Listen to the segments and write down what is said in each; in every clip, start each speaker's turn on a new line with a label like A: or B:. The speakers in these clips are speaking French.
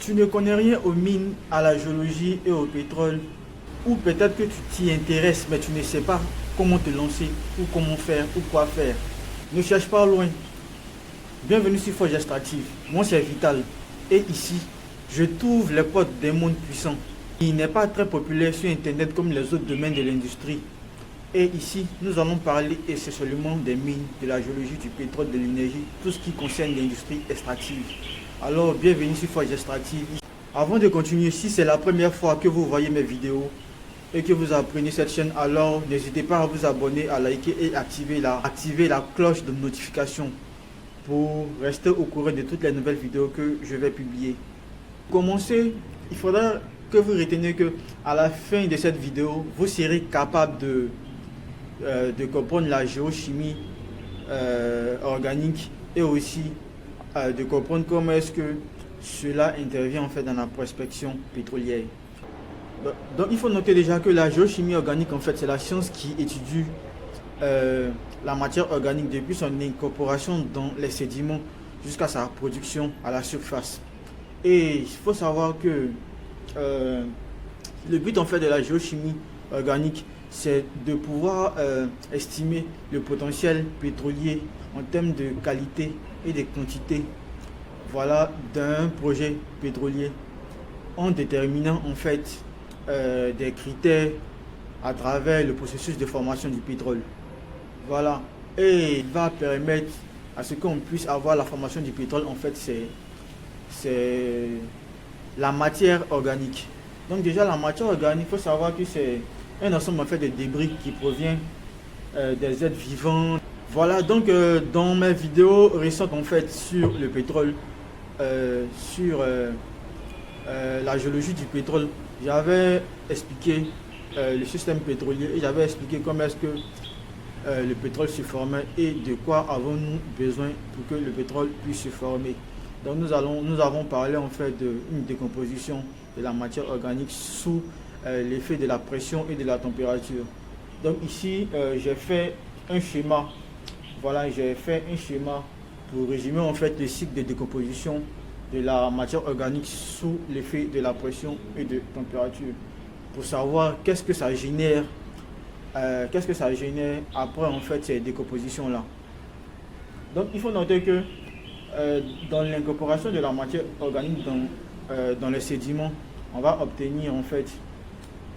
A: Tu ne connais rien aux mines, à la géologie et au pétrole, ou peut-être que tu t'y intéresses mais tu ne sais pas comment te lancer, ou comment faire, ou quoi faire. Ne cherche pas loin. Bienvenue sur Forge Extractive. Moi c'est Vital. Et ici, je trouve les codes des mondes puissants. Il n'est pas très populaire sur internet comme les autres domaines de l'industrie. Et ici, nous allons parler essentiellement des mines, de la géologie, du pétrole, de l'énergie, tout ce qui concerne l'industrie extractive. Alors, bienvenue sur Forge Extractive. Avant de continuer, si c'est la première fois que vous voyez mes vidéos et que vous apprenez cette chaîne, alors n'hésitez pas à vous abonner, à liker et activer la cloche de notification pour rester au courant de toutes les nouvelles vidéos que je vais publier. Pour commencer, il faudra que vous reteniez que à la fin de cette vidéo, vous serez capable de comprendre la géochimie organique et aussi de comprendre comment est-ce que cela intervient en fait dans la prospection pétrolière. Donc il faut noter déjà que la géochimie organique en fait c'est la science qui étudie la matière organique depuis son incorporation dans les sédiments jusqu'à sa production à la surface. Et il faut savoir que le but en fait de la géochimie organique c'est de pouvoir estimer le potentiel pétrolier en termes de qualité et de quantité, voilà, d'un projet pétrolier en déterminant en fait des critères à travers le processus de formation du pétrole. Voilà, et il va permettre à ce qu'on puisse avoir la formation du pétrole. En fait, c'est la matière organique. Donc déjà la matière organique, il faut savoir que c'est un ensemble en fait de débris qui provient des êtres vivants. Voilà, donc dans mes vidéos récentes en fait sur le pétrole, sur la géologie du pétrole, j'avais expliqué le système pétrolier et j'avais expliqué comment est-ce que le pétrole se formait et de quoi avons-nous besoin pour que le pétrole puisse se former. Donc nous avons parlé en fait d'une décomposition de la matière organique sous l'effet de la pression et de la température. Donc ici j'ai fait un schéma. Voilà, j'ai fait un schéma pour résumer en fait le cycle de décomposition de la matière organique sous l'effet de la pression et de température, pour savoir qu'est-ce que ça génère après en fait ces décompositions là. Donc il faut noter que dans l'incorporation de la matière organique dans les sédiments, on va obtenir en fait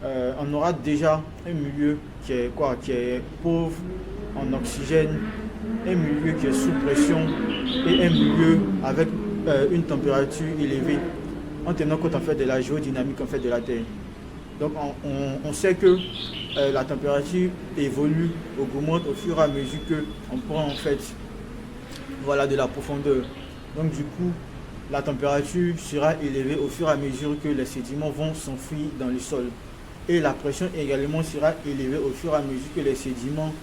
A: on aura déjà un milieu qui est pauvre en oxygène, un milieu qui est sous pression et un milieu avec une température élevée en tenant compte en fait de la géodynamique en fait de la Terre. Donc on sait que la température évolue, augmente au fur et à mesure que on prend en fait voilà de la profondeur. Donc du coup la température sera élevée au fur et à mesure que les sédiments vont s'enfuir dans le sol. Et la pression également sera élevée au fur et à mesure que les sédiments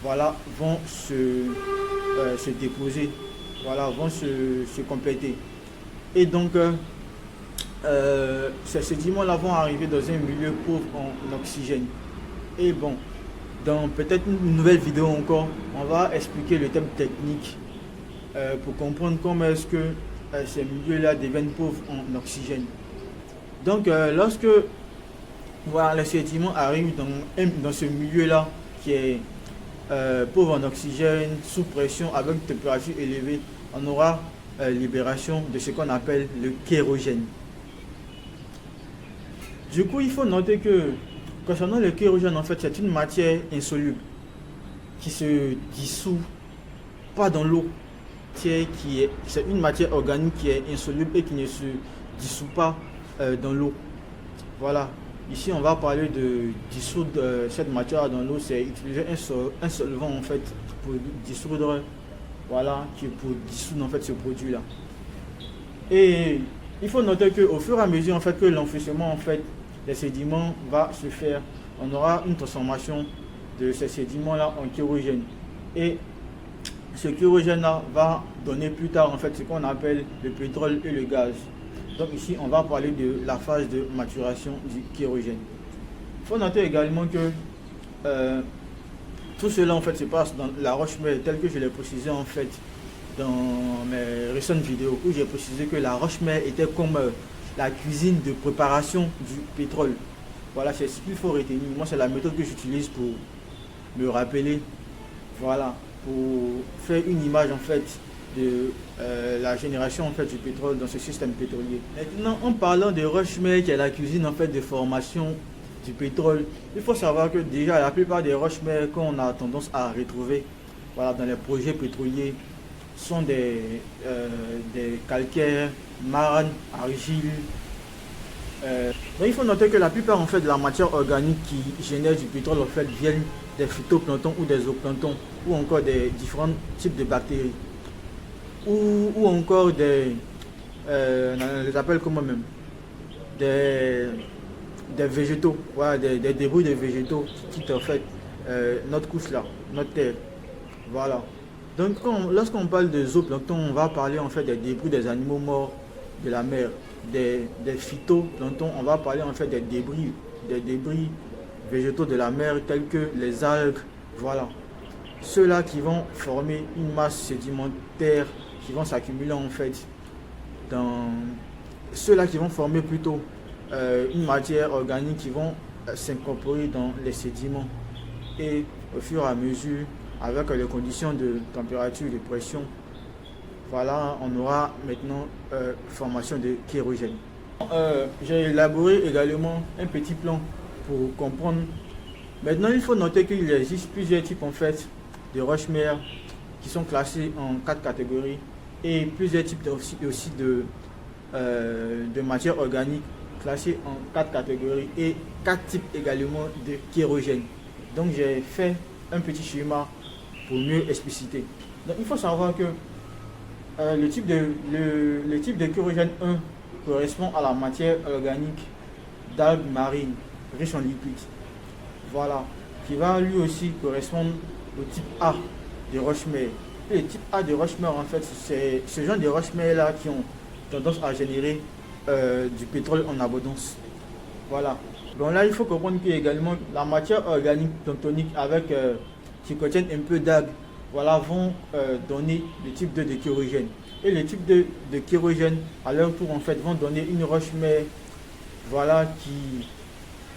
A: voilà, vont se déposer, voilà, vont se compléter. Et donc, ces sédiments-là vont arriver dans un milieu pauvre en oxygène. Et bon, dans peut-être une nouvelle vidéo encore, on va expliquer le thème technique pour comprendre comment est-ce que ces milieux-là deviennent pauvres en oxygène. Donc, lorsque voilà, les sédiments arrivent dans ce milieu-là qui est pauvre en oxygène, sous pression, avec une température élevée, on aura libération de ce qu'on appelle le kérogène. Du coup, il faut noter que concernant le kérogène, en fait, c'est une matière insoluble qui se dissout pas dans l'eau. C'est une matière organique qui est insoluble et qui ne se dissout pas dans l'eau. Voilà. Ici, on va parler de dissoudre cette matière dans l'eau, c'est utiliser un solvant en fait pour dissoudre, voilà, pour dissoudre en fait ce produit-là. Et il faut noter qu'au fur et à mesure en fait que l'enfouissement en fait des sédiments va se faire, on aura une transformation de ces sédiments-là en kérogène. Et ce kérogène-là va donner plus tard en fait ce qu'on appelle le pétrole et le gaz. Donc ici, on va parler de la phase de maturation du kérogène. Il faut noter également que tout cela en fait se passe dans la roche-mère, tel que je l'ai précisé en fait dans mes récentes vidéos, où j'ai précisé que la roche-mère était comme la cuisine de préparation du pétrole. Voilà, c'est ce qu'il faut retenir. Moi, c'est la méthode que j'utilise pour me rappeler, voilà, pour faire une image en fait de la génération en fait du pétrole dans ce système pétrolier. Maintenant, en parlant de Rushmare, qui est la cuisine en fait de formation du pétrole, il faut savoir que déjà la plupart des Rushmare qu'on a tendance à retrouver, voilà, dans les projets pétroliers sont des calcaires, marnes, argile. Donc il faut noter que la plupart en fait de la matière organique qui génère du pétrole en fait viennent des phytoplanctons ou des zooplanctons ou encore des différents types de bactéries ou encore des on les appelle comment même des végétaux, voilà, des débris de végétaux qui quittent en fait notre couche là, notre terre. Voilà. Donc lorsqu'on parle de zooplancton, on va parler en fait des débris des animaux morts de la mer. Des phytoplanctons, on va parler en fait des débris végétaux de la mer tels que les algues, voilà. Ceux-là qui vont former une masse sédimentaire qui vont s'accumuler en fait dans ceux-là qui vont former plutôt une matière organique qui vont s'incorporer dans les sédiments et au fur et à mesure avec les conditions de température et de pression, voilà, on aura maintenant formation de kérogène. J'ai élaboré également un petit plan pour comprendre. Maintenant, il faut noter qu'il existe plusieurs types en fait de Rushmare qui sont classés en 4 catégories et plusieurs types aussi de matières organiques classées en 4 catégories et 4 types également de kérogène. Donc j'ai fait un petit schéma pour mieux expliciter. Donc il faut savoir que le type de kérogène 1 correspond à la matière organique d'algues marines riches en lipides. Voilà, qui va lui aussi correspondre au type A de Rushmare. Et le type A de Rushmare, en fait, c'est ce genre de Rushmare là qui ont tendance à générer du pétrole en abondance. Voilà. Donc là, il faut comprendre que également la matière organique planctonique avec qui contiennent un peu d'algues, voilà, vont donner le type 2 de kérogène. Et le type 2 de kérogène, à leur tour, en fait, vont donner une Rushmare, voilà,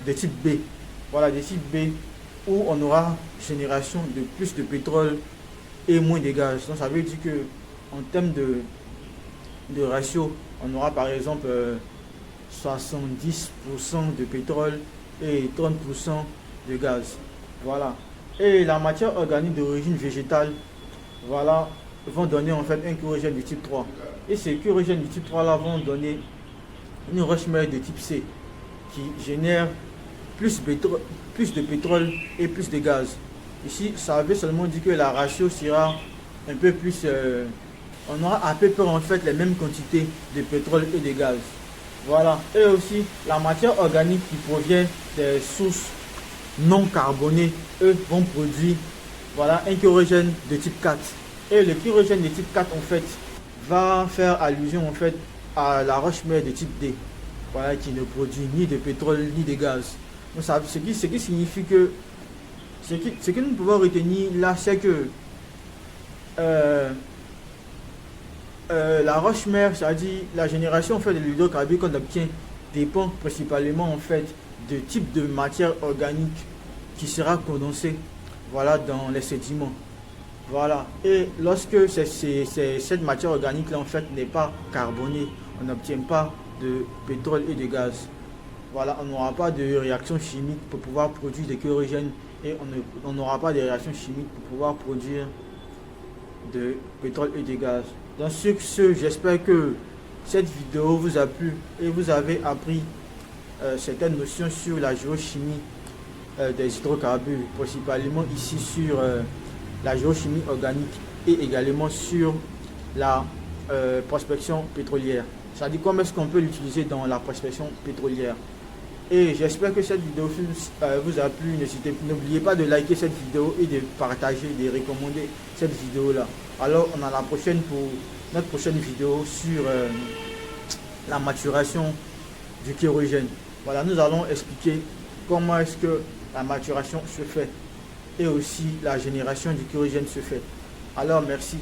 A: de type B. Voilà, de type B, où on aura génération de plus de pétrole et moins de gaz. Donc ça veut dire que en termes de ratio, on aura par exemple 70% de pétrole et 30% de gaz. Voilà. Et la matière organique d'origine végétale, voilà, vont donner en fait un kérogène du type 3. Et ces kérogènes du type 3 là vont donner une Rushmare de type C qui génère plus de pétrole et plus de gaz. Ici, ça veut seulement dire que la ratio sera un peu plus... on aura à peu près en fait les mêmes quantités de pétrole et de gaz. Voilà. Et aussi, la matière organique qui provient des sources non carbonées, eux, vont produire, voilà, un kérogène de type 4. Et le kérogène de type 4, en fait, va faire allusion en fait à la Rushmare de type D, voilà, qui ne produit ni de pétrole ni de gaz. Donc ça, ce qui signifie que ce que nous pouvons retenir là, c'est que la Rushmare, c'est-à-dire la génération en fait de l'hydrocarbure qu'on obtient, dépend principalement en fait de type de matière organique qui sera condensée, voilà, dans les sédiments. Voilà. Et lorsque cette matière organique là en fait n'est pas carbonée, on n'obtient pas de pétrole et de gaz. Voilà, on n'aura pas de réaction chimique pour pouvoir produire des kérogènes et on n'aura pas de réaction chimique pour pouvoir produire de pétrole et de gaz. Donc sur ce, j'espère que cette vidéo vous a plu et vous avez appris certaines notions sur la géochimie des hydrocarbures, principalement ici sur la géochimie organique et également sur la prospection pétrolière. C'est-à-dire comment est-ce qu'on peut l'utiliser dans la prospection pétrolière. Et j'espère que cette vidéo vous a plu. N'oubliez pas de liker cette vidéo et de partager, de recommander cette vidéo là. Alors on a la prochaine pour notre prochaine vidéo sur la maturation du kérogène. Voilà, nous allons expliquer comment est-ce que la maturation se fait et aussi la génération du kérogène se fait. Alors merci.